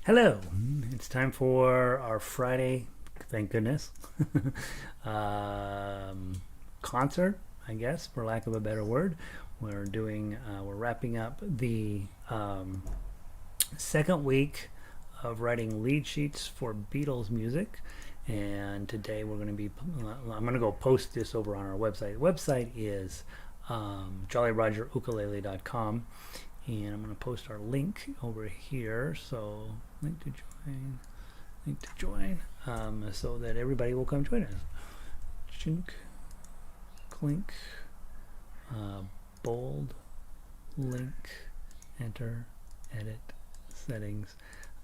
Hello, it's time for our Friday, thank goodness, concert, I guess, for lack of a better word. We're wrapping up the second week of writing lead sheets for Beatles music. And today I'm going to go post this over on our website. The website is jollyrogerukulele.com, and I'm going to post our link over here. So link to join, so that everybody will come join us. Chink, clink, bold, link, enter, edit, settings.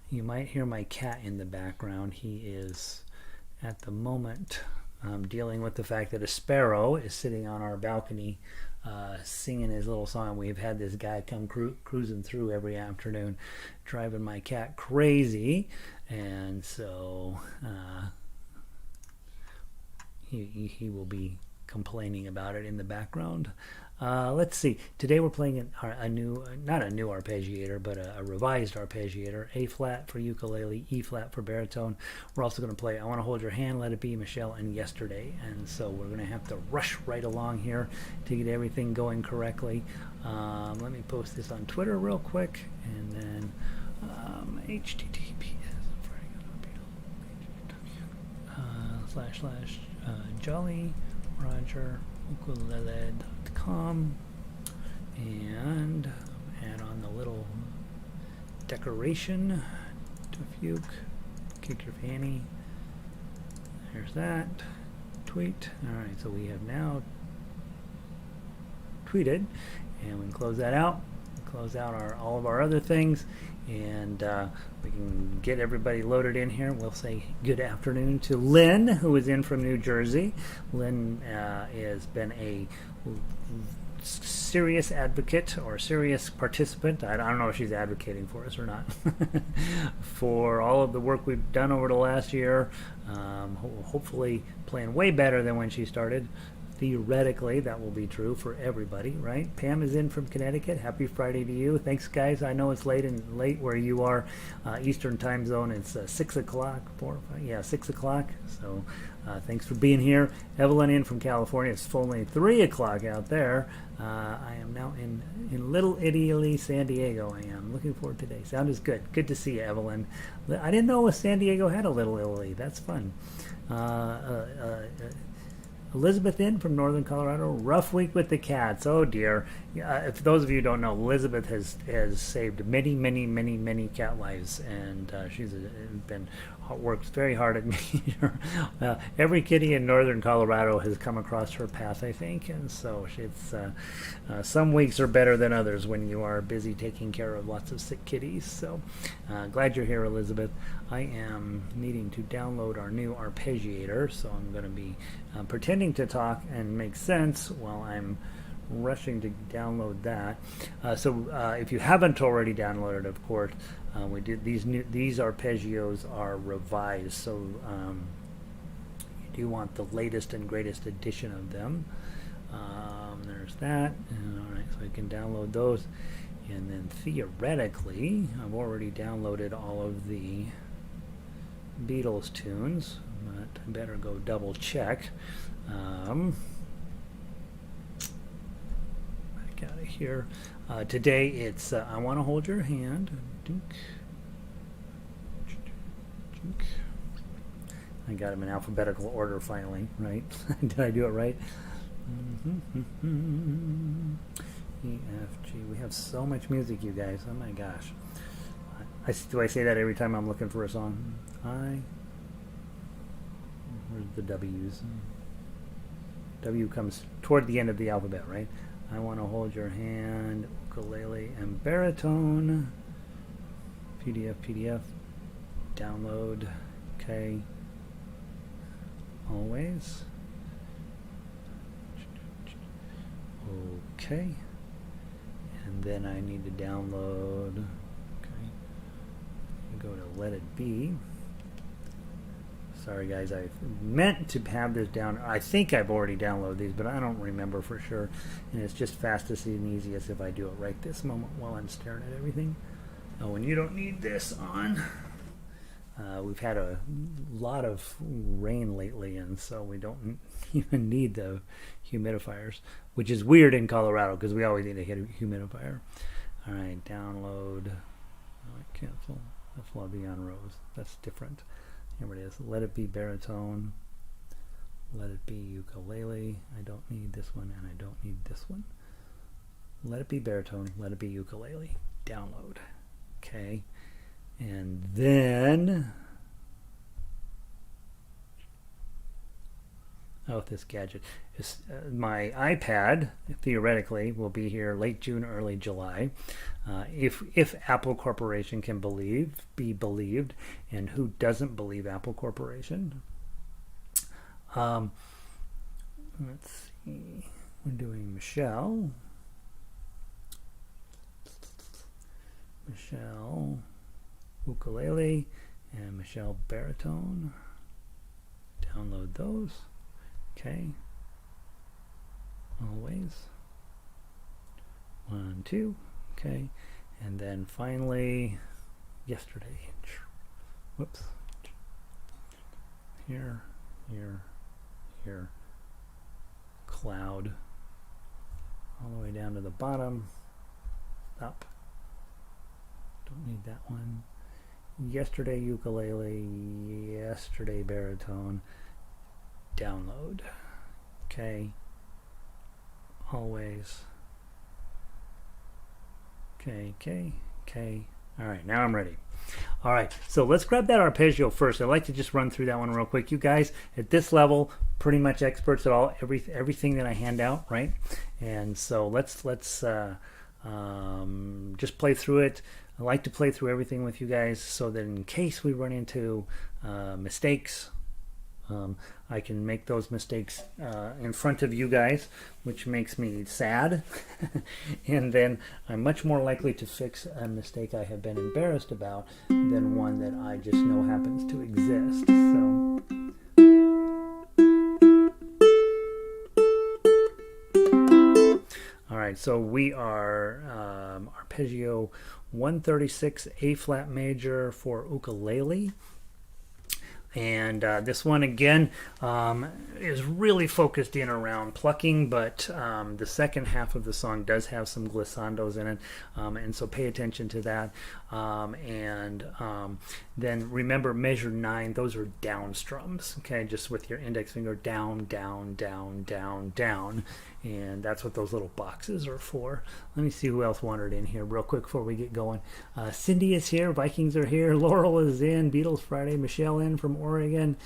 You might hear my cat in the background. He is at the moment dealing with the fact that a sparrow is sitting on our balcony singing his little song. We've had this guy come cruising through every afternoon, driving my cat crazy, and so he will be complaining about it in the background. Let's see. Today we're playing not a new arpeggiator, but a revised arpeggiator. A flat for ukulele, E flat for baritone. We're also going to play I Want to Hold Your Hand, Let It Be, Michelle, and Yesterday. And so we're going to have to rush right along here to get everything going correctly. Let me post this on Twitter real quick, and then //jollyrogerukulele.com, and add on the little decoration. TuffUke, kick your fanny. There's that. Tweet. Alright, so we have now tweeted, and we can close that out. Close out all of our other things, and we can get everybody loaded in here. We'll say good afternoon to Lynn, who is in from New Jersey. Lynn has been a serious advocate or serious participant. I don't know if she's advocating for us or not for all of the work we've done over the last year. Hopefully playing way better than when she started. Theoretically, that will be true for everybody, right? Pam is in from Connecticut. Happy Friday to you. Thanks, guys. I know it's late where you are. Eastern time zone. It's 6 o'clock. 6 o'clock. So thanks for being here. Evelyn in from California. It's only 3 o'clock out there. I am now in Little Italy, San Diego. I am looking forward to today. Sound is good. Good to see you, Evelyn. I didn't know San Diego had a Little Italy. That's fun. Elizabeth in from Northern Colorado. Rough week with the cats. Oh dear. If those of you who don't know, Elizabeth has saved many cat lives, and she's works very hard at me. Every kitty in Northern Colorado has come across her path, I think, and so it's some weeks are better than others when you are busy taking care of lots of sick kitties. So glad you're here, Elizabeth. I am needing to download our new arpeggiator, so I'm going to be pretending to talk and make sense while I'm rushing to download that. So if you haven't already downloaded, of course, we did these arpeggios are revised, so you do want the latest and greatest edition of them. There's that. All right, so you can download those, and then theoretically, I've already downloaded all of the Beatles tunes, but I better go double check. Back out of here. Today it's I Want to Hold Your Hand. I got them in alphabetical order finally, right? Did I do it right? E, F, G. We have so much music, you guys. Oh my gosh. Do I say that every time I'm looking for a song? Where's the W's? W comes toward the end of the alphabet, right? I Want to Hold Your Hand, ukulele, and baritone. PDF, download, okay, always, okay, and then I need to download, okay, go to Let It Be. Sorry guys, I meant to have this down. I think I've already downloaded these, but I don't remember for sure. And it's just fastest and easiest if I do it right this moment while I'm staring at everything. Oh, and you don't need this on. We've had a lot of rain lately, and so we don't even need the humidifiers, which is weird in Colorado because we always need a humidifier. All right, download. All right, cancel. F lobby on Rose. That's different. Here it is. Let it be baritone. Let it be ukulele. I don't need this one, and I don't need this one. Let it be baritone. Let it be ukulele. Download. Okay. And then, this gadget is my iPad. Theoretically, will be here late June, early July, if Apple Corporation can be believed, and who doesn't believe Apple Corporation? Let's see. We're doing Michelle. Ukulele and Michelle baritone. Download those. Okay. Always. 1, 2. Okay. And then finally, yesterday. Whoops. Here. Cloud. All the way down to the bottom. Up. Don't need that one. Yesterday ukulele, yesterday baritone, download. Okay. Always. Okay. All right, now I'm ready. All right, so let's grab that arpeggio first. I'd like to just run through that one real quick. You guys at this level, pretty much experts at all everything that I hand out, right? And so let's just play through it. I like to play through everything with you guys so that in case we run into mistakes, I can make those mistakes in front of you guys, which makes me sad. And then I'm much more likely to fix a mistake I have been embarrassed about than one that I just know happens to exist. So all right, so we are arpeggio 136 A flat major for ukulele. And this one again is really focused in around plucking, but the second half of the song does have some glissandos in it, and so pay attention to that. Then remember measure 9; those are down strums. Okay, just with your index finger down, down, down, down, down, and that's what those little boxes are for. Let me see who else wandered in here real quick before we get going. Cindy is here, Vikings are here, Laurel is in, Beatles Friday, Michelle in from Oregon.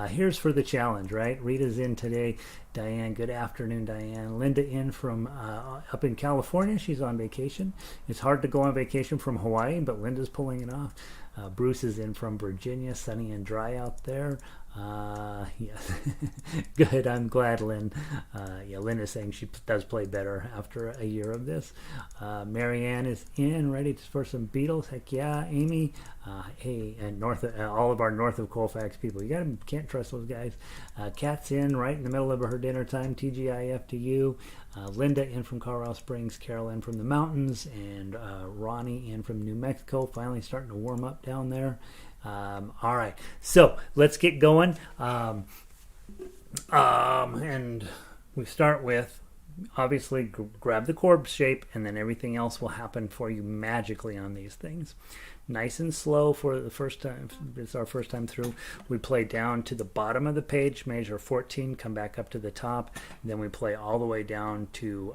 Here's for the challenge, right? Rita's in today. Diane, good afternoon, Diane. Linda in from up in California. She's on vacation. It's hard to go on vacation from Hawaii, but Linda's pulling it off. Bruce is in from Virginia, sunny and dry out there. Yes. Good, I'm glad, Lynn. Lynn is saying she does play better after a year of this. Marianne is in, ready for some Beatles. Heck yeah. Amy, hey, and all of our north of Colfax people, can't trust those guys. Kat's in right in the middle of her dinner time. TGIF to you. Linda in from Colorado Springs, Carol in from the mountains, and Ronnie in from New Mexico. Finally starting to warm up down there. All right, so let's get going. And we start with, obviously, grab the chord shape, and then everything else will happen for you magically on these things. Nice and slow for the first time. It's our first time through. We play down to the bottom of the page, measure 14, come back up to the top. Then we play all the way down to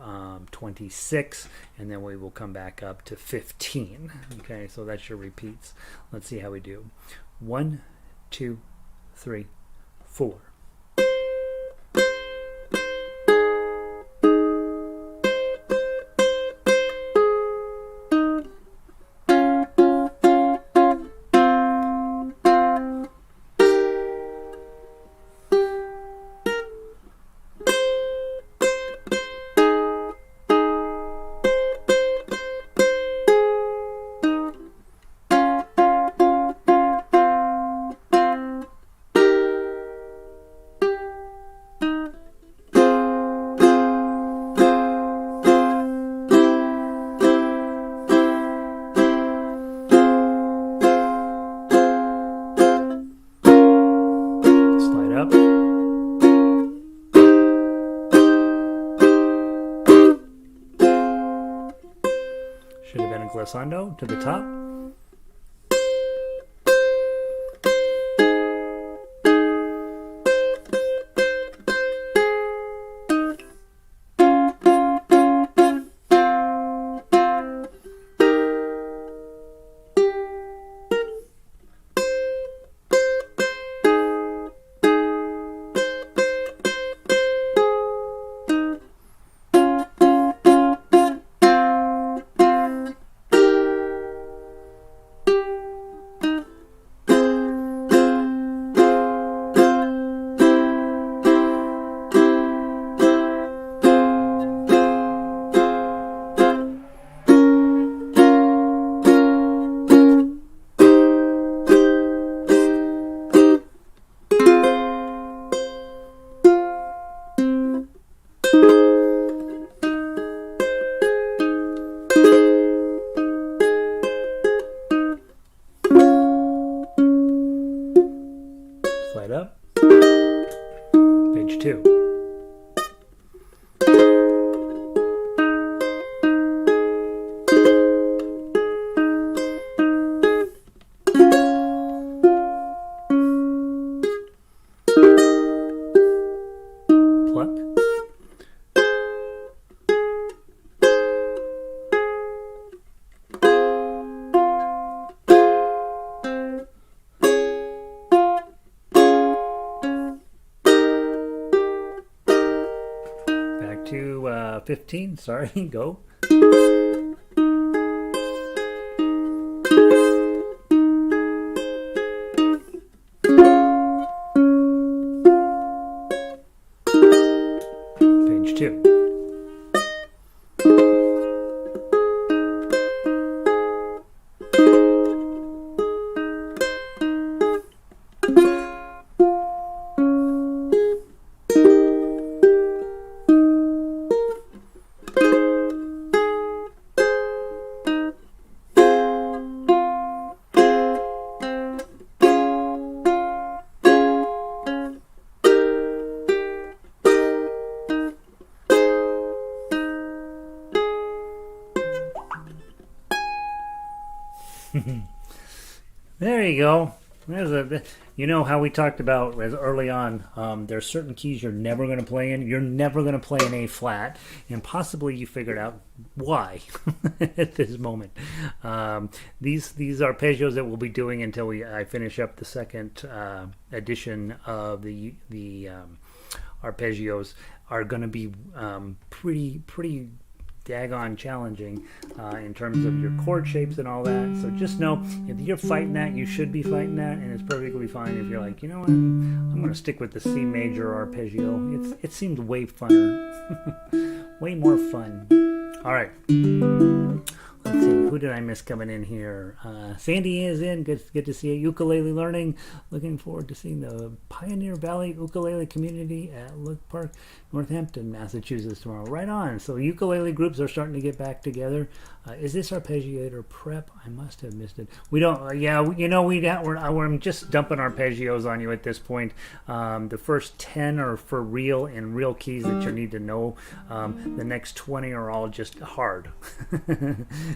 26, and then we will come back up to 15. Okay, so that's your repeats. Let's see how we do. 1, 2, 3, 4. up. Should have been a glissando to the top. Slide up. Page 2. Pluck. Back to 15, sorry, go. Page 2. There you go. You know how we talked about as early on, there's certain keys you're never going to play in. You're never going to play in A flat, and possibly you figured out why at this moment. These arpeggios that we'll be doing until I finish up the second edition of the arpeggios are going to be pretty daggone challenging in terms of your chord shapes and all that. So just know, if you're fighting that, you should be fighting that, and it's perfectly fine if you're like, you know what, I'm going to stick with the C major arpeggio. It seems way funner. Way more fun. All right. Let's see, who did I miss coming in here? Sandy is in. Good to see you. Ukulele Learning. Looking forward to seeing the Pioneer Valley Ukulele Community at Look Park, Northampton, Massachusetts tomorrow. Right on. So ukulele groups are starting to get back together. Is this Arpeggiator prep? I must have missed it. We don't. Yeah, you know we're just dumping arpeggios on you at this point. The first 10 are for real and real keys that you need to know. The next 20 are all just hard.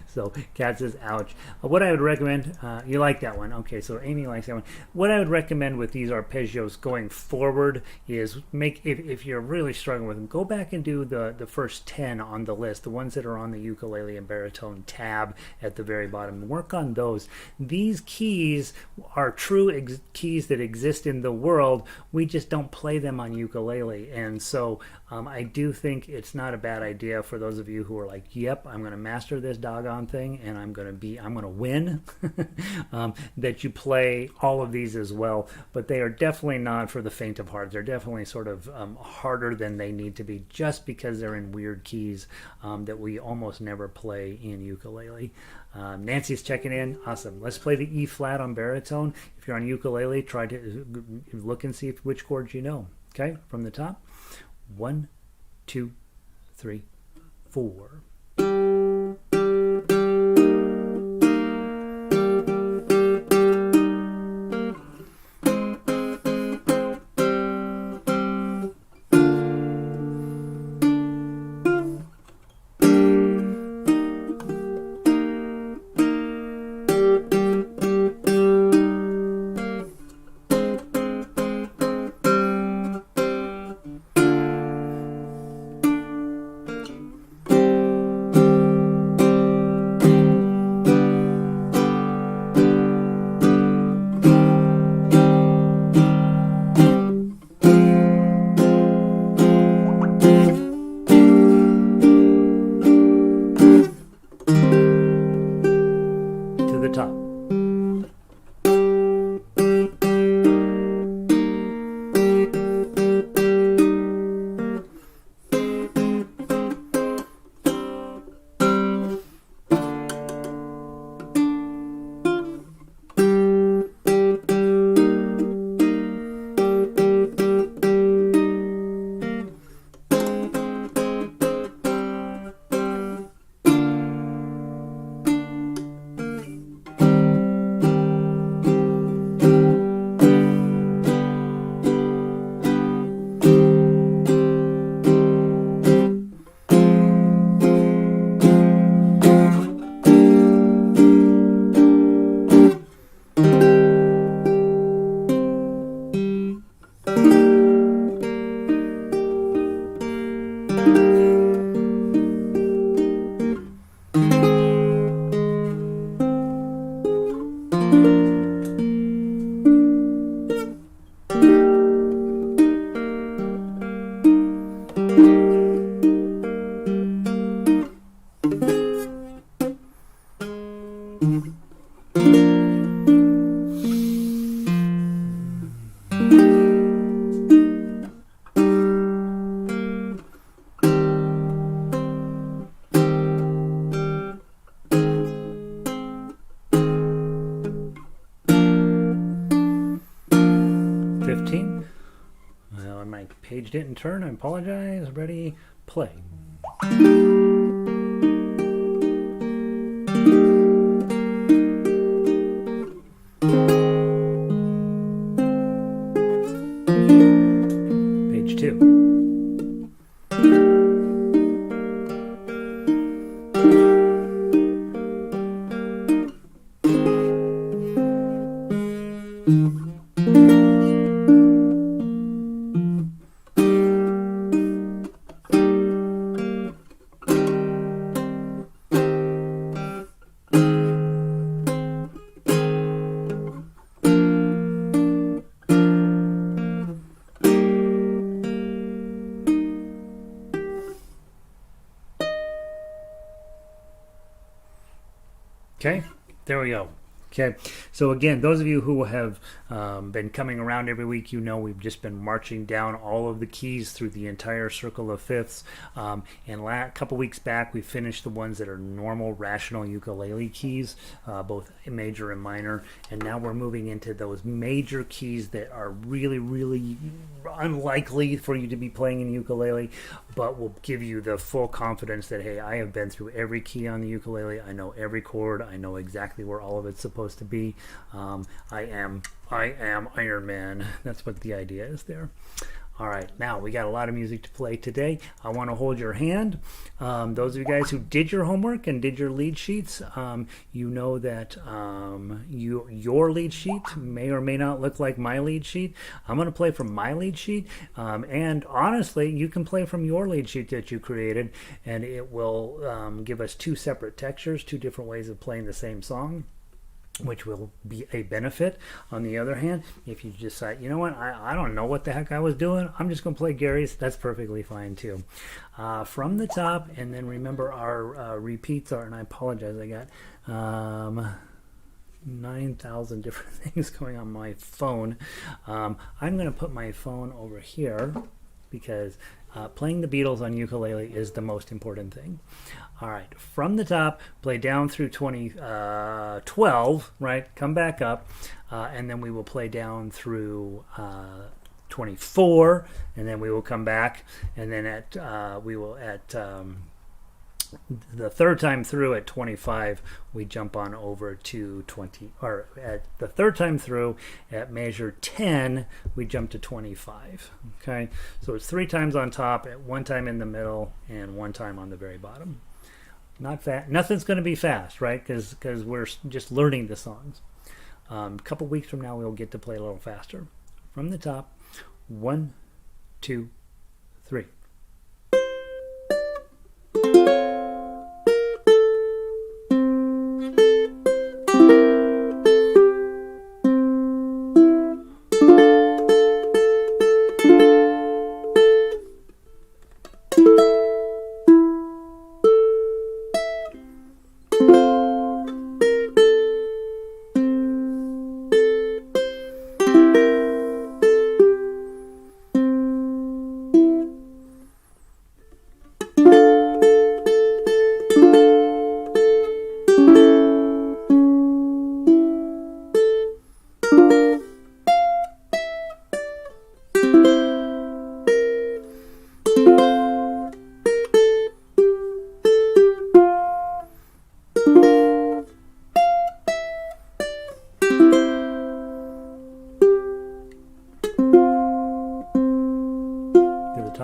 So Kat says, ouch. What I would recommend, you like that one. Okay, so Amy likes that one. What I would recommend with these arpeggios going forward is if you're really struggling with them, go back and do the first 10 on the list, the ones that are on the ukulele and baritone tab at the very bottom. Work on those. These keys are true keys that exist in the world. We just don't play them on ukulele. And so I do think it's not a bad idea for those of you who are like, yep, I'm going to master this doggone thing and I'm going to win, that you play all of these as well. But they are definitely not for the faint of heart. They're definitely sort of harder than they need to be, just because they're in weird keys that we almost never play in ukulele. Nancy's checking in. Awesome. Let's play the E flat on baritone. If you're on ukulele, try to look and see which chords you know. Okay, from the top. 1, 2, 3, 4. to the top. Well, my page didn't turn. I apologize. Ready? Play. Page 2. Okay, there we go. Okay, so again, those of you who have been coming around every week, you know we've just been marching down all of the keys through the entire circle of fifths. And a couple weeks back, we finished the ones that are normal, rational ukulele keys, both major and minor. And now we're moving into those major keys that are really, really unlikely for you to be playing in ukulele, but will give you the full confidence that, hey, I have been through every key on the ukulele. I know every chord. I know exactly where all of it's supposed to be. I am Iron Man. That's what the idea is there. All right, now we got a lot of music to play today. I want to hold your hand. Those of you guys who did your homework and did your lead sheets, you know that your lead sheet may or may not look like my lead sheet. I'm going to play from my lead sheet, and honestly, you can play from your lead sheet that you created, and it will give us two separate textures, two different ways of playing the same song, which will be a benefit. On the other hand, if you decide, you know what, I don't know what the heck I was doing, I'm just going to play Gary's, that's perfectly fine too. From the top, and then remember our repeats are, and I apologize, I got 9,000 different things going on my phone. I'm going to put my phone over here because playing the Beatles on ukulele is the most important thing. All right, from the top, play down through 12, right? Come back up, and then we will play down through 24, and then we will come back, and then the third time through at 25, we jump on over to 20, or at the third time through at measure 10, we jump to 25. Okay, so it's 3 times on top, at 1 time in the middle, and 1 time on the very bottom. Not fast. Nothing's going to be fast, right? Because we're just learning the songs. A couple weeks from now, we'll get to play a little faster. From the top, 1, 2, 3.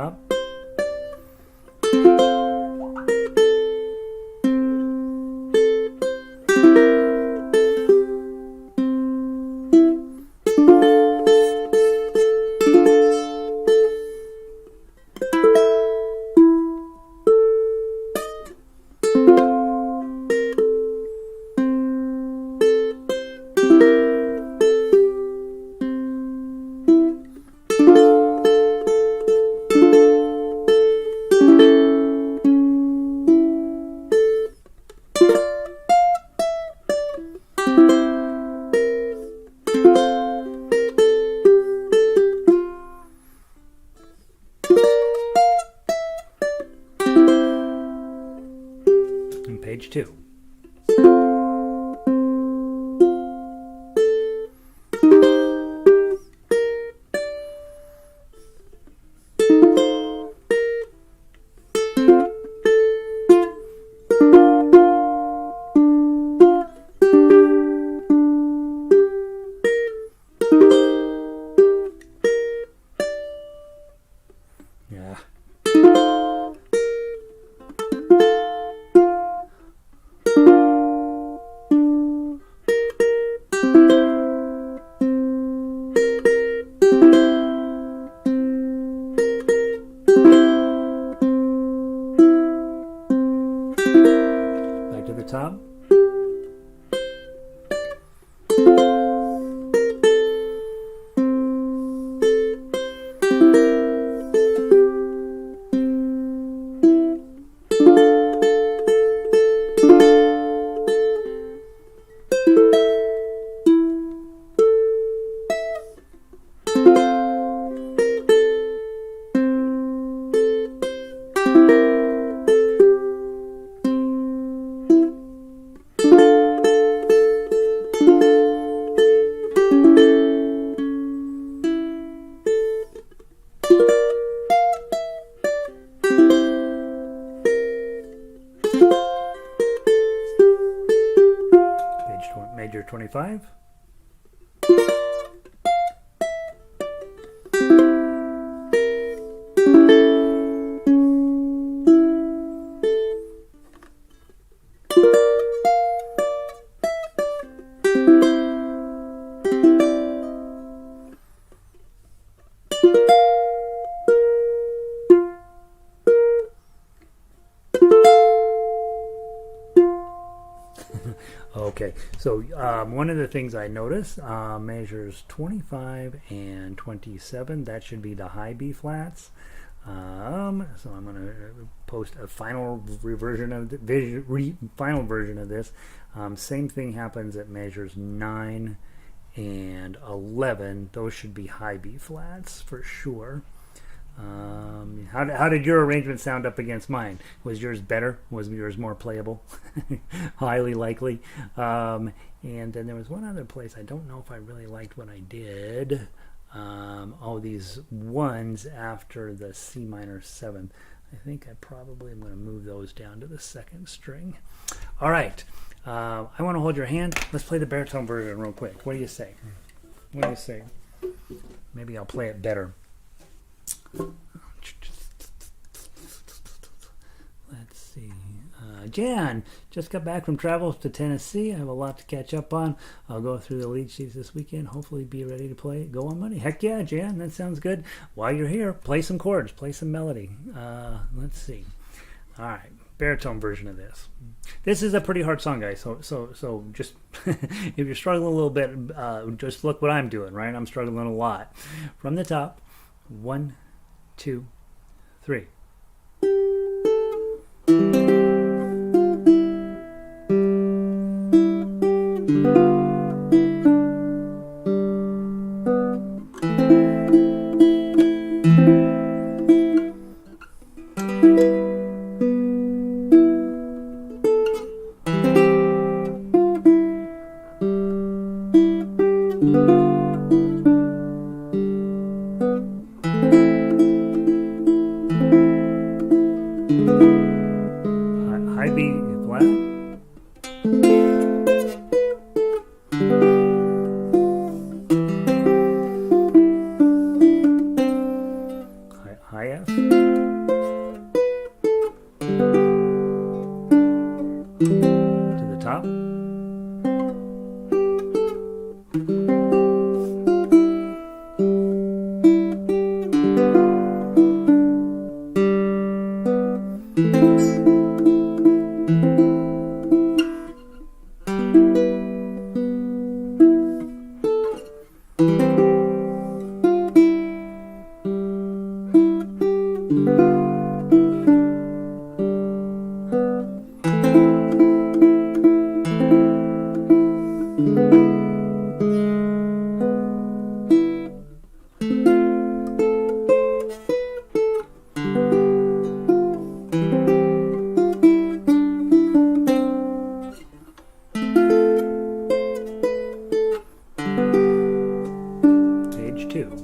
top. And page 2. Yeah. Back to the top. Major 25. Okay, so one of the things I noticed measures 25 and 27. That should be the high B flats. So I'm going to post a final version of this. Same thing happens at measures 9 and 11. Those should be high B flats for sure. How did your arrangement sound up against mine? Was yours better? Was yours more playable? Highly likely. And then there was one other place. I don't know if I really liked what I did. These ones after the C minor 7th. I think I probably am going to move those down to the 2nd string. All right. I want to hold your hand. Let's play the baritone version real quick. What do you say? What do you say? Maybe I'll play it better. Let's see. Jan, just got back from travel to Tennessee. I have a lot to catch up on. I'll go through the lead sheets this weekend. Hopefully be ready to play Go on Monday. Heck yeah, Jan, that sounds good. While you're here, play some chords, play some melody. Let's see. All right, baritone version of this. This is a pretty hard song, guys. So just if you're struggling a little bit, just look what I'm doing, right? I'm struggling a lot. From the top, 1, 2, 3. High B flat. High F. Page 2.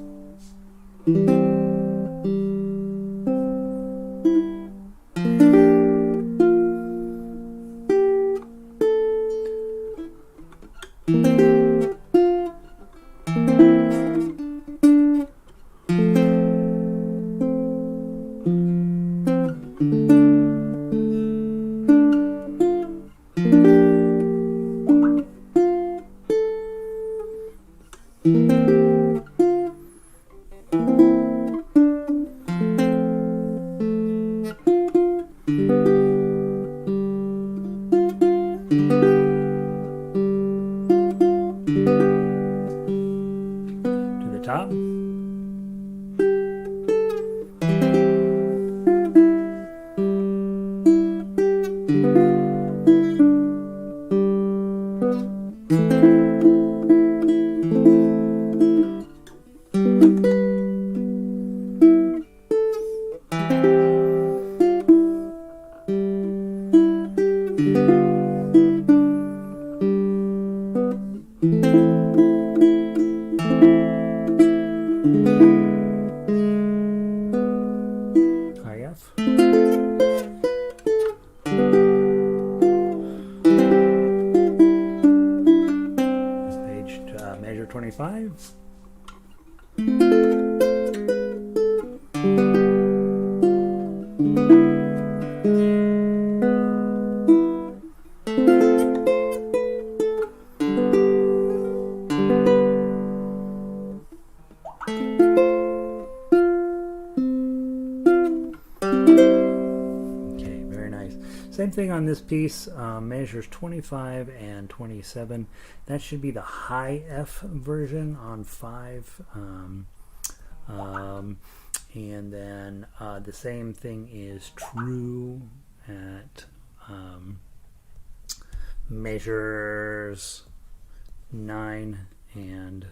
To the top. IF. Page measure 25. Okay, very nice. Same thing on this piece, measures 25 and 27. That should be the high F version on 5. And then the same thing is true at measures 9 and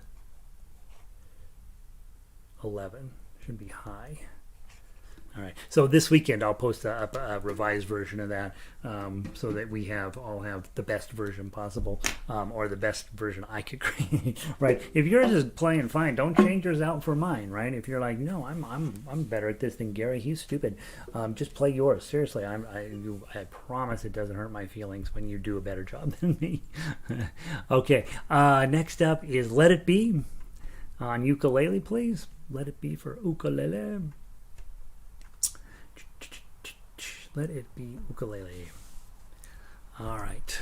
11. Should be high. All right. So this weekend I'll post a revised version of that, so that we all have the best version possible, or the best version I could create. Right. If yours is playing fine, don't change yours out for mine. Right. If you're like, no, I'm better at this than Gary. He's stupid. Just play yours. Seriously. I promise it doesn't hurt my feelings when you do a better job than me. Okay. Next up is Let It Be on ukulele, please. Let It Be for ukulele. Let It Be ukulele. All right.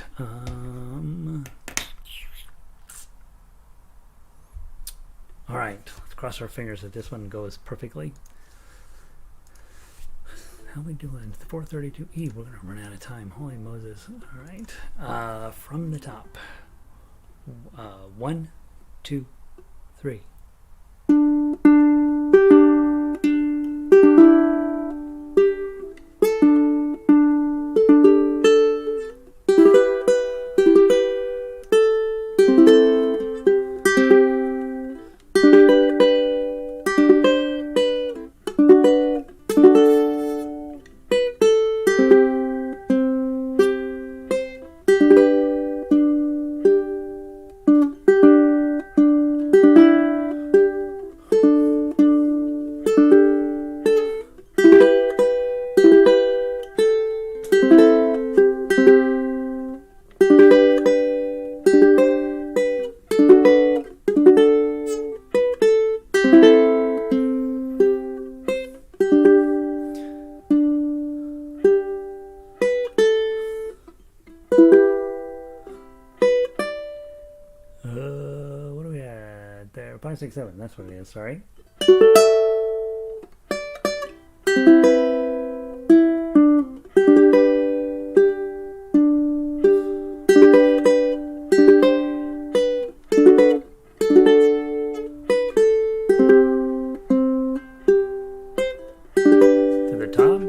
All right. Let's cross our fingers that this one goes perfectly. How are we doing? 4:32. We're gonna run out of time. Holy Moses! All right. From the top. 1, 2, 3. What do we have there? 5, 6, 7. That's what it is. Sorry. To the top.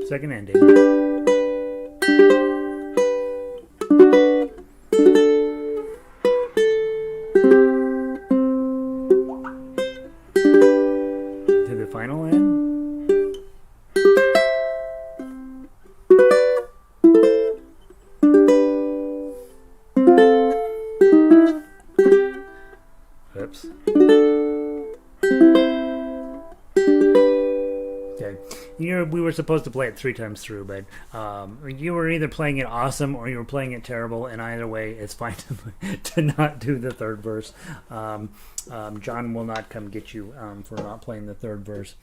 Second ending. To the final end. Oops. Okay. We were supposed to play it 3 times through, but you were either playing it awesome or you were playing it terrible, and either way, it's fine to not do the third verse. John will not come get you for not playing the third verse.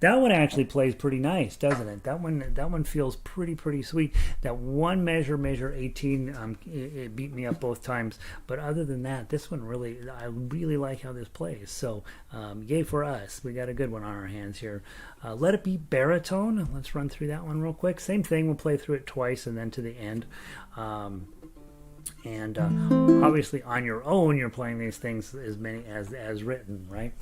That one actually plays pretty nice, doesn't it? That one feels pretty sweet. That one measure 18, it beat me up both times. But other than that, this one I really like how this plays. So yay for us. We got a good one on our hands here. Let It Be Baritone. Let's run through that one real quick. Same thing. We'll play through it twice and then to the end. And obviously on your own you're playing these things as many as written, right?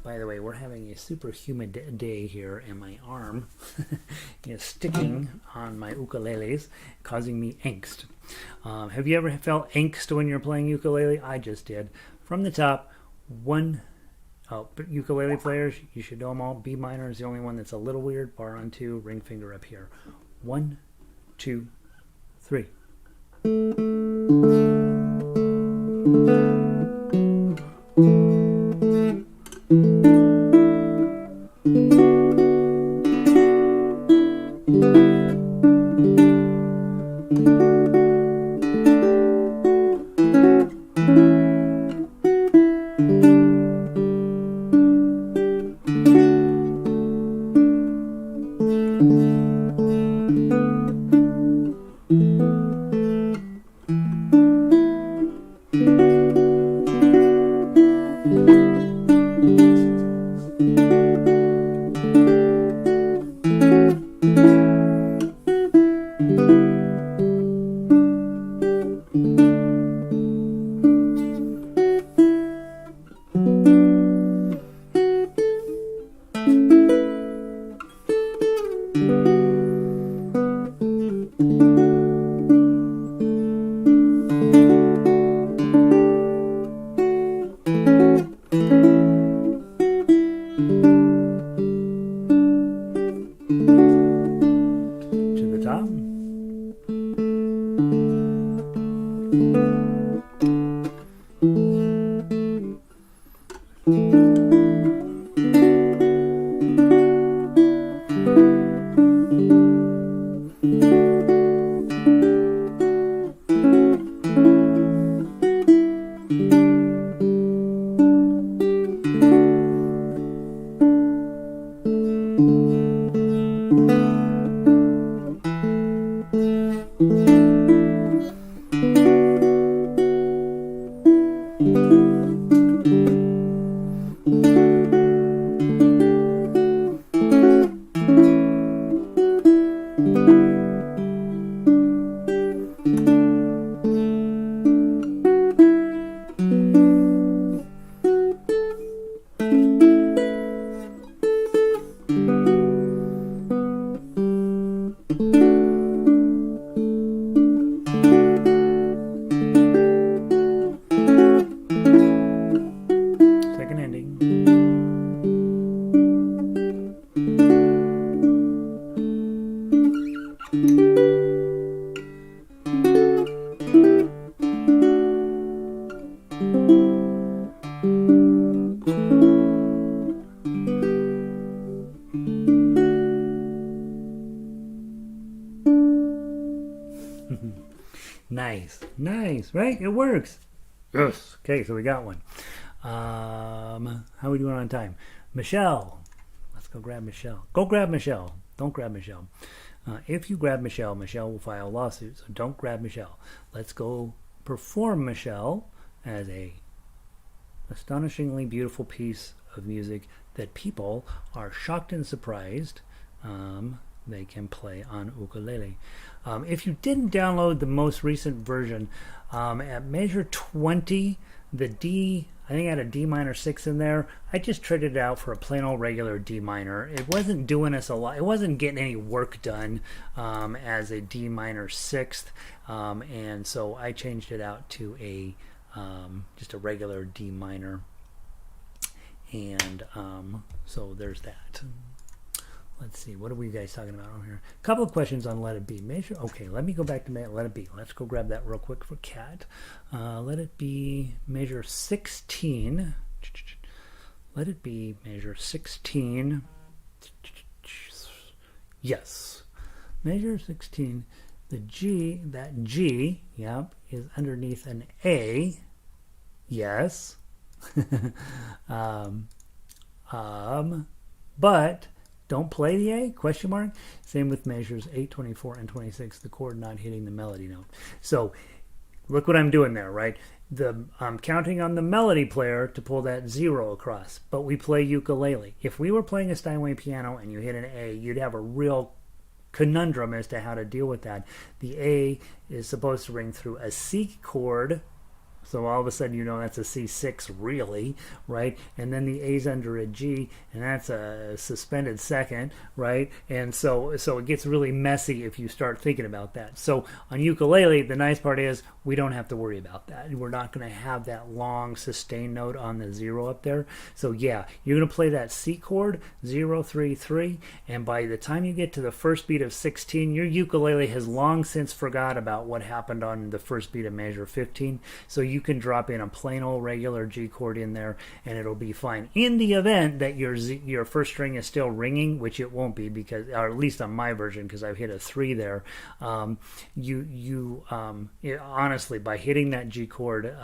By the way, we're having a super humid day here, and my arm is sticking on my ukuleles, causing me angst. Have you ever felt angst when you're playing ukulele? I just did. From the top, ukulele players, you should know them all. B minor is the only one that's a little weird. Bar on 2, ring finger up here. 1, 2, 3. Nice, right? It works. Yes. Okay, so we got one. How are we doing on time? Michelle. Let's go grab Michelle. Go grab Michelle. Don't grab Michelle. If you grab Michelle, Michelle will file a lawsuit, so don't grab Michelle. Let's go perform Michelle as a astonishingly beautiful piece of music that people are shocked and surprised they can play on ukulele. If you didn't download the most recent version, at measure 20, the D I think I had a D minor 6 in there. I just traded it out for a plain old regular D minor. It wasn't doing us a lot. It wasn't getting any work done as a D minor 6th, and so I changed it out to a just a regular D minor. And so there's that. Let's see, what are we guys talking about over here? A couple of questions on Let It Be. Measure. Okay, let me go back to Let It Be. Let's go grab that real quick for Cat. Let It Be measure 16. Let It Be measure 16. Yes. Measure 16. The G, that G, yep, is underneath an A. Yes. But don't play the A, question mark. Same with measures 8, 24, and 26, the chord not hitting the melody note. So look what I'm doing there, right? I'm counting on the melody player to pull that 0 across, but we play ukulele. If we were playing a Steinway piano and you hit an A, you'd have a real conundrum as to how to deal with that. The A is supposed to ring through a C chord, so all of a sudden, you know, that's a C6 really, right? And then the A's under a G, and that's a suspended second, right? And so it gets really messy if you start thinking about that. So on ukulele, the nice part is we don't have to worry about that. We're not going to have that long sustained note on the 0 up there. So yeah, you're going to play that C chord, 0, 3, 3, and by the time you get to the first beat of 16, your ukulele has long since forgot about what happened on the first beat of measure 15. So you can drop in a plain old regular G chord in there and it'll be fine. In the event that your first string is still ringing, which it won't be, because, or at least on my version, because I've hit a 3 there, honestly, by hitting that G chord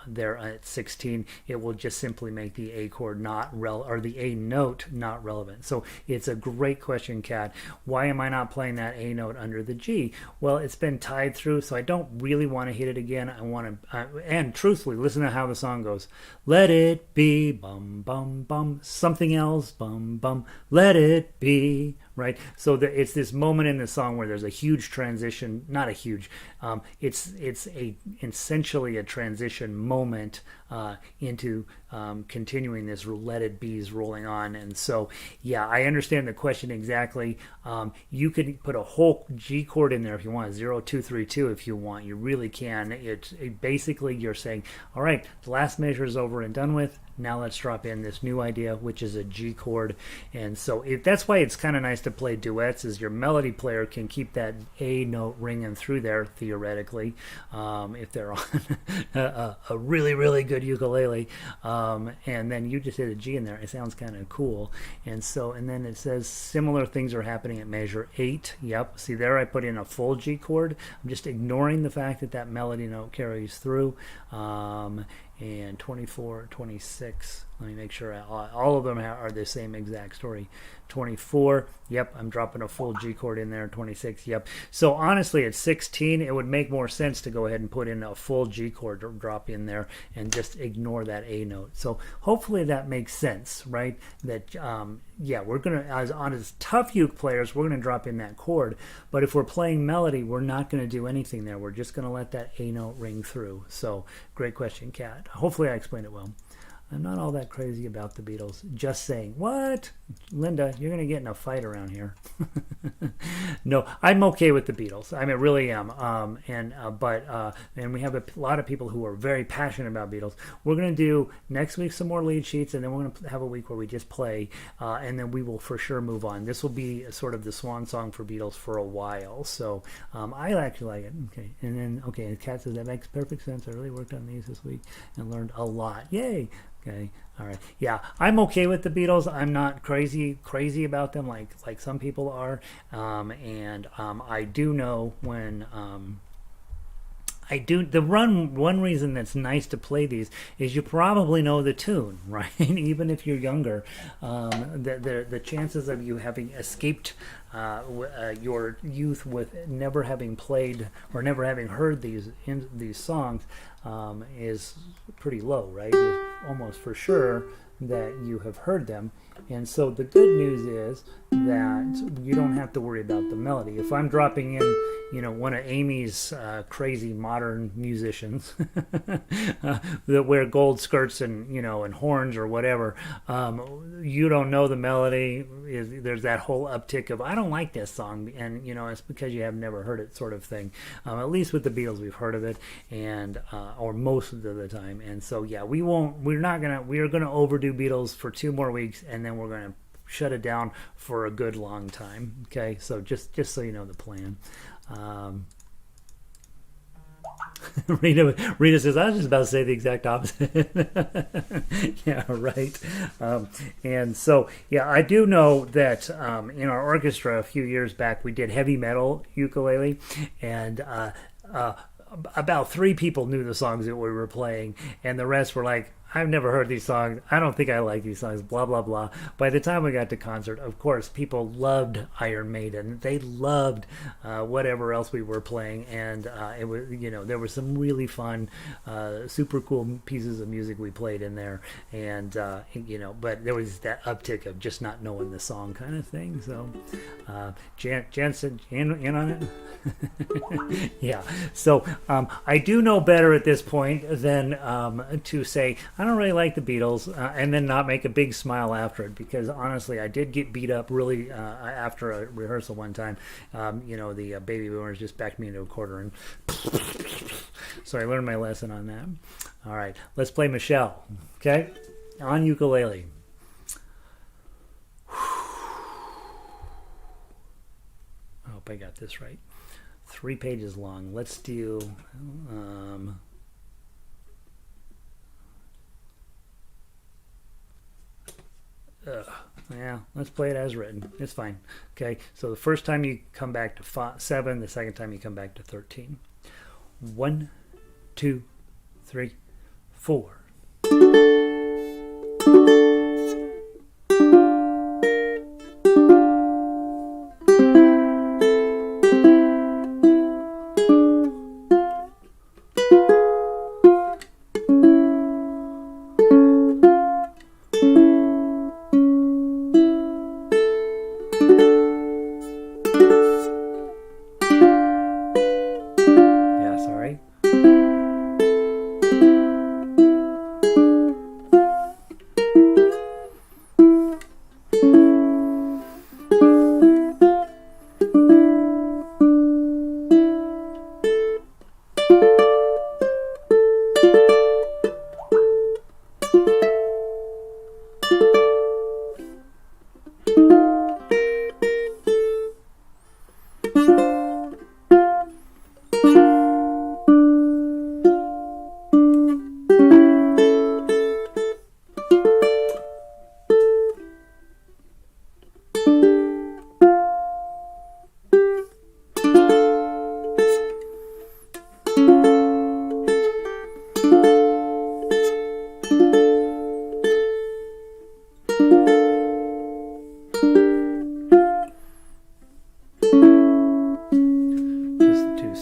there at 16, it will just simply make the A chord or the A note not relevant. So it's a great question, Kat. Why am I not playing that A note under the G? Well, it's been tied through, so I don't really want to hit it again. I want to, and truthfully, listen to how the song goes. Let it be, bum, bum, bum, something else, bum, bum, let it be, right? So it's this moment in the song where there's a huge transition, not a huge, it's essentially a transition moment into continuing this Let It Be's rolling on. And so, yeah, I understand the question exactly. You could put a whole G chord in there if you want, 0, 2, 3, 2 if you want. You really can. Basically, you're saying, all right, the last measure is over and done with. Now let's drop in this new idea, which is a G chord. And so that's why it's kind of nice to play duets, is your melody player can keep that A note ringing through there, theoretically, if they're on a really, really good ukulele. And then you just hit a G in there. It sounds kind of cool. And then it says similar things are happening at measure 8. Yep. See there, I put in a full G chord. I'm just ignoring the fact that melody note carries through. And 24, 26, let me make sure all of them are the same exact story. 24, yep, I'm dropping a full G chord in there. 26, yep. So honestly, at 16, it would make more sense to go ahead and put in a full G chord to drop in there and just ignore that A note. So hopefully that makes sense, right? That, yeah, we're going to, as TuffUke players, we're going to drop in that chord. But if we're playing melody, we're not going to do anything there. We're just going to let that A note ring through. So great question, Kat. Hopefully I explained it well. I'm not all that crazy about the Beatles. Just saying. What? Linda, you're going to get in a fight around here. No, I'm okay with the Beatles. I mean, really am. And we have a lot of people who are very passionate about Beatles. We're going to do next week some more lead sheets, and then we're going to have a week where we just play, and then we will for sure move on. This will be sort of the swan song for Beatles for a while. So I actually like it. Okay. And then, okay, Kat says that makes perfect sense. I really worked on these this week and learned a lot. Yay. Okay, all right. Yeah, I'm okay with the Beatles. I'm not crazy about them like some people are. I do know when one reason that's nice to play these is you probably know the tune, right? Even if you're younger, the chances of you having escaped your youth with never having played or never having heard these songs is pretty low, right? It's almost for sure that you have heard them. And so the good news is that you don't have to worry about the melody. If I'm dropping in, one of Amy's crazy modern musicians that wear gold skirts and horns or whatever, you don't know the melody. There's that whole uptick of I don't like this song, and it's because you have never heard it, sort of thing. At least with the Beatles, we've heard of it, and or most of the time. And so yeah, we are gonna overdo Beatles for 2 more weeks, and then we're gonna shut it down for a good long time. Okay, so just so you know the plan. Rita says, I was just about to say the exact opposite. Yeah, right. And so, yeah, I do know that in our orchestra a few years back, we did heavy metal ukulele, and about 3 people knew the songs that we were playing, and the rest were like, I've never heard these songs. I don't think I like these songs, blah, blah, blah. By the time we got to concert, of course, people loved Iron Maiden. They loved whatever else we were playing. And it was, there were some really fun, super cool pieces of music we played in there. And, but there was that uptick of just not knowing the song kind of thing. So, Jansen, in on it? Yeah. So, I do know better at this point than to say, I don't really like the Beatles, and then not make a big smile after it, because honestly, I did get beat up really after a rehearsal one time. The baby boomers just backed me into a corner, and so I learned my lesson on that. All right, let's play Michelle, okay, on ukulele. I hope I got this right. 3 pages long. Let's do... yeah, let's play it as written. It's fine. Okay, so the first time you come back to 7, the second time you come back to 13. 1, 2, 3, 4.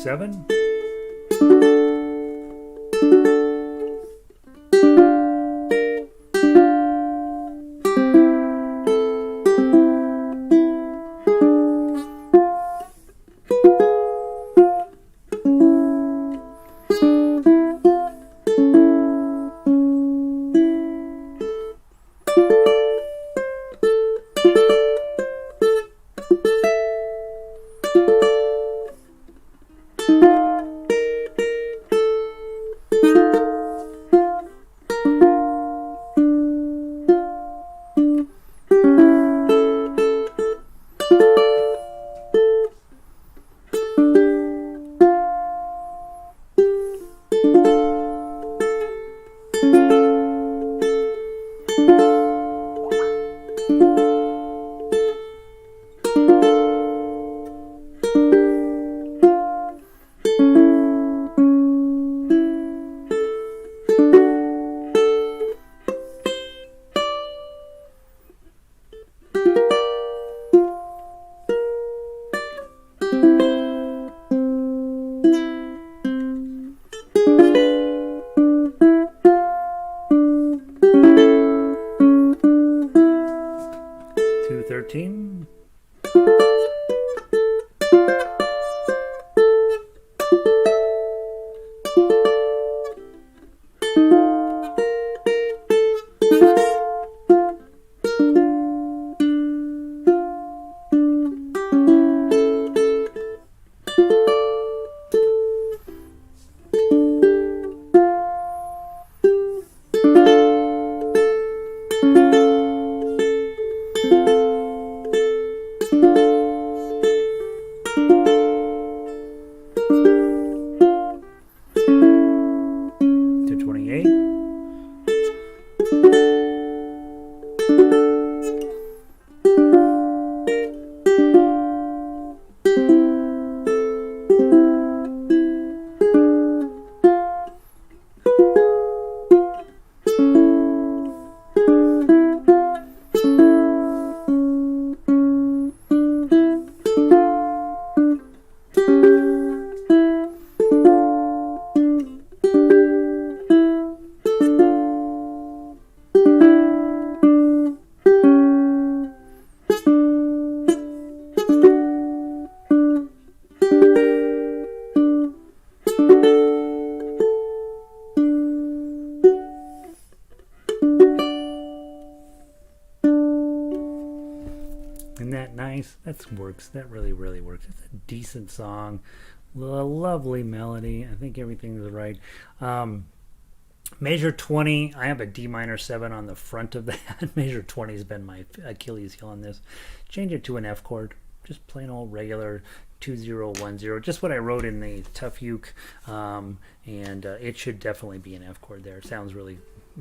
Seven. ready? Isn't that nice? That works. That really works. It's a decent song. A lovely melody. I think everything's right. Measure 20. I have a D minor 7 on the front of that. Measure 20 has been my Achilles heel on this. Change it to an F chord. Just plain old regular 2010. Just what I wrote in the TuffUke. And it should definitely be an F chord there. It sounds really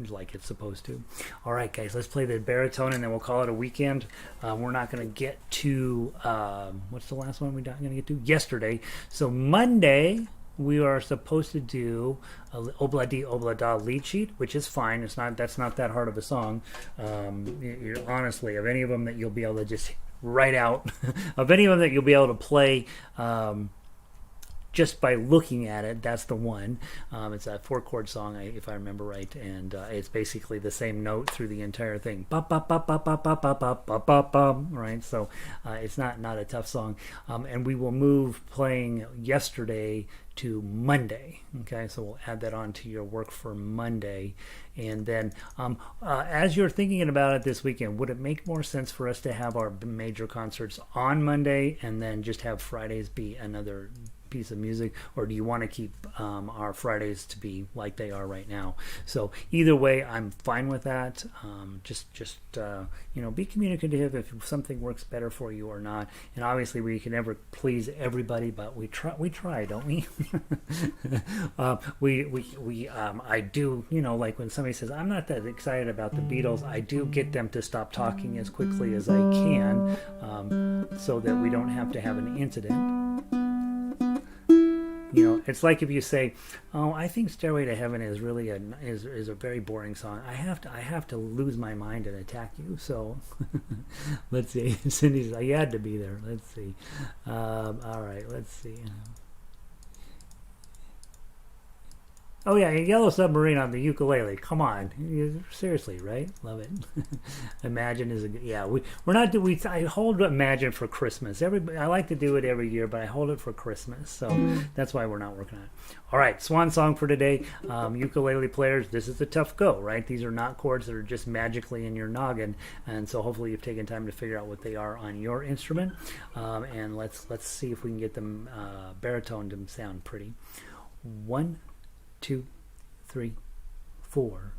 like it's supposed to. All right, guys, let's play the baritone and then we'll call it a weekend. We're not going to get to what's the last one we're not going to get to? Yesterday. So Monday we are supposed to do Obla Di Obla Da lead sheet, which is fine. That's not that hard of a song. Honestly, of any of them that you'll be able to just write out, of any of them that you'll be able to play. Just by looking at it, that's the one. It's a 4-chord song, if I remember right, and it's basically the same note through the entire thing. Ba ba ba ba ba ba ba ba ba ba ba. Right, so it's not a tough song, and we will move playing yesterday to Monday. Okay, so we'll add that on to your work for Monday, and then as you're thinking about it this weekend, would it make more sense for us to have our major concerts on Monday and then just have Fridays be another piece of music, or do you want to keep our Fridays to be like they are right now? So either way, I'm fine with that. Just be communicative if something works better for you or not. And obviously, we can never please everybody, but we try, don't we? I do, like when somebody says I'm not that excited about the Beatles, I do get them to stop talking as quickly as I can, so that we don't have to have an incident. It's like if you say, "Oh, I think Stairway to Heaven is really is a very boring song. I have to lose my mind and attack you." So let's see. Cindy says, "You had to be there." Let's see. All right, let's see. Oh yeah, Yellow Submarine on the ukulele. Come on, seriously, right? Love it. Imagine is we're not I hold Imagine for Christmas. I like to do it every year, but I hold it for Christmas, so that's why we're not working on it. All right, swan song for today. Ukulele players, this is a tough go, right? These are not chords that are just magically in your noggin, and so hopefully you've taken time to figure out what they are on your instrument. And let's see if we can get them baritone to sound pretty. 1, 2, 3, 4.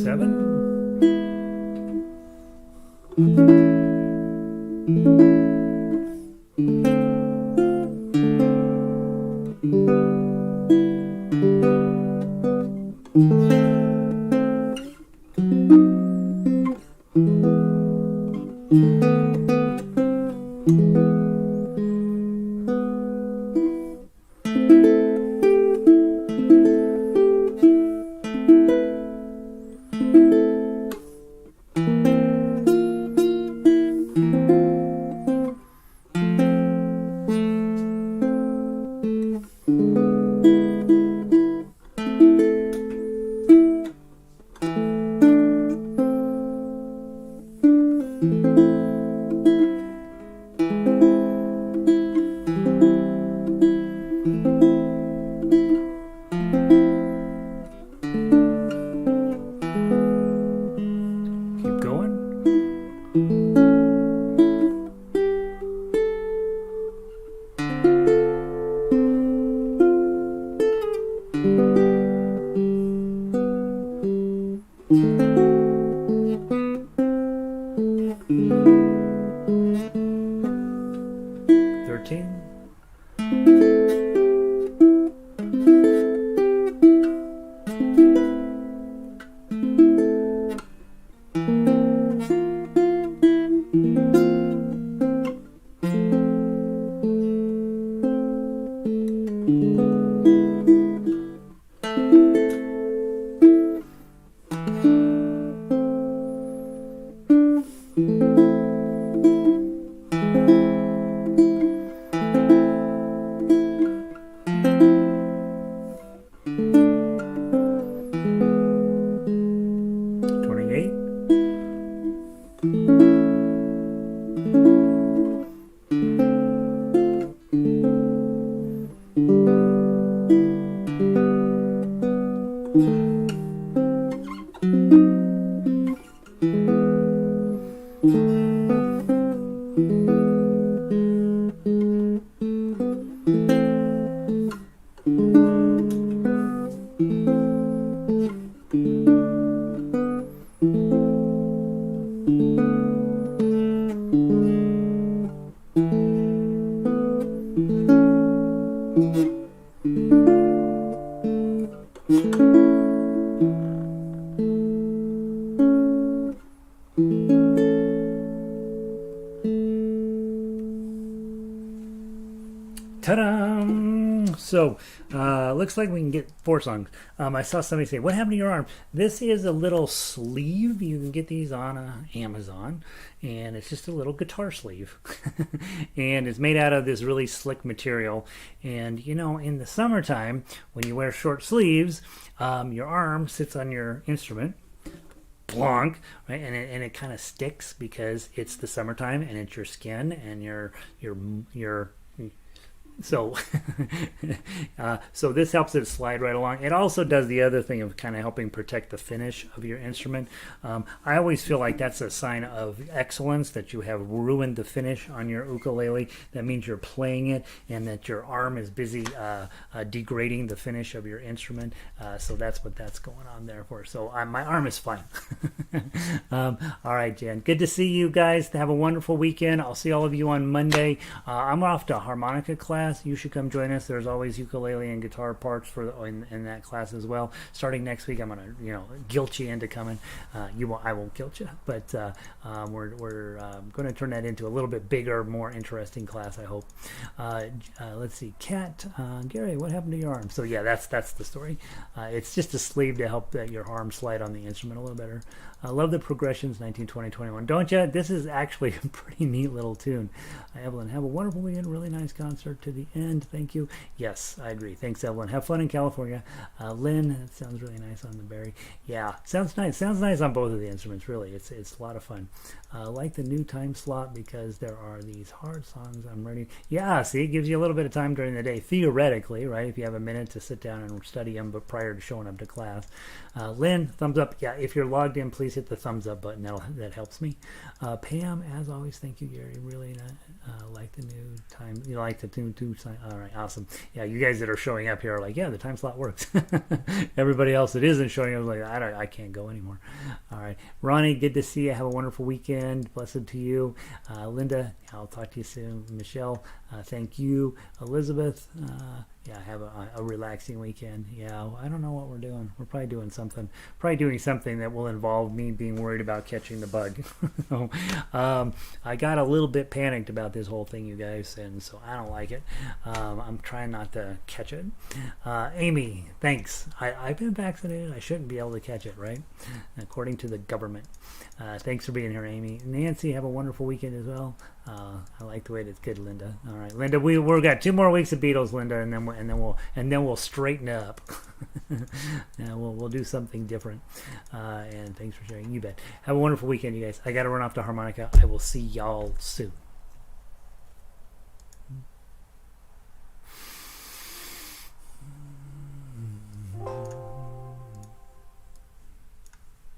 7. Keep going. Ta-da! So, looks like we can get 4 songs. I saw somebody say, what happened to your arm? This is a little sleeve. You can get these on Amazon. And it's just a little guitar sleeve. And it's made out of this really slick material. And, you know, in the summertime, when you wear short sleeves, your arm sits on your instrument. Plonk, right? And it kind of sticks because it's the summertime and it's your skin and your so so this helps it slide right along. It also does the other thing of kind of helping protect the finish of your instrument. I always feel like that's a sign of excellence, that you have ruined the finish on your ukulele. That means you're playing it and that your arm is busy degrading the finish of your instrument. So that's what that's going on there for. So my arm is fine. All right, Jen. Good to see you guys. Have a wonderful weekend. I'll see all of you on Monday. I'm off to harmonica class. You should come join us. There's always ukulele and guitar parts in that class as well. Starting next week, I'm gonna guilt you into coming. I won't guilt you, but we're going to turn that into a little bit bigger, more interesting class, I hope. Let's see, Kat, Gary, what happened to your arm? So yeah, that's the story. It's just a sleeve to help your arm slide on the instrument a little better. I love the progressions, 19, 20, 21. Don't you? This is actually a pretty neat little tune. Evelyn, have a wonderful weekend. Really nice concert to the end. Thank you. Yes, I agree. Thanks, Evelyn. Have fun in California. Lynn, that sounds really nice on the Barry. Yeah, sounds nice. Sounds nice on both of the instruments, really. It's a lot of fun. Like the new time slot because there are these hard songs I'm ready. Yeah, see, it gives you a little bit of time during the day, theoretically, right? If you have a minute to sit down and study them, but prior to showing up to class. Lynn, thumbs up. Yeah, if you're logged in, please hit the thumbs up button. That helps me. Pam, as always, thank you, Gary. Really like the new time. You like the new All right, awesome. Yeah, you guys that are showing up here are like, yeah, the time slot works. Everybody else that isn't showing up is like, I can't go anymore. All right, Ronnie, good to see you. Have a wonderful weekend. Blessed to you. Linda, I'll talk to you soon. Michelle, thank you. Elizabeth, yeah, have a relaxing weekend. Yeah, I don't know what we're doing. We're probably doing something. Probably doing something that will involve me being worried about catching the bug. I got a little bit panicked about this whole thing, you guys, and so I don't like it. I'm trying not to catch it. Amy, thanks. I've been vaccinated. I shouldn't be able to catch it, right? According to the government. Thanks for being here, Amy. Nancy, have a wonderful weekend as well. I like the way that's good, Linda. All right, Linda, we've got 2 more weeks of Beatles, Linda, and then we'll straighten up. Yeah, we'll do something different. And thanks for sharing. You bet. Have a wonderful weekend, you guys. I got to run off to Harmonica. I will see y'all soon.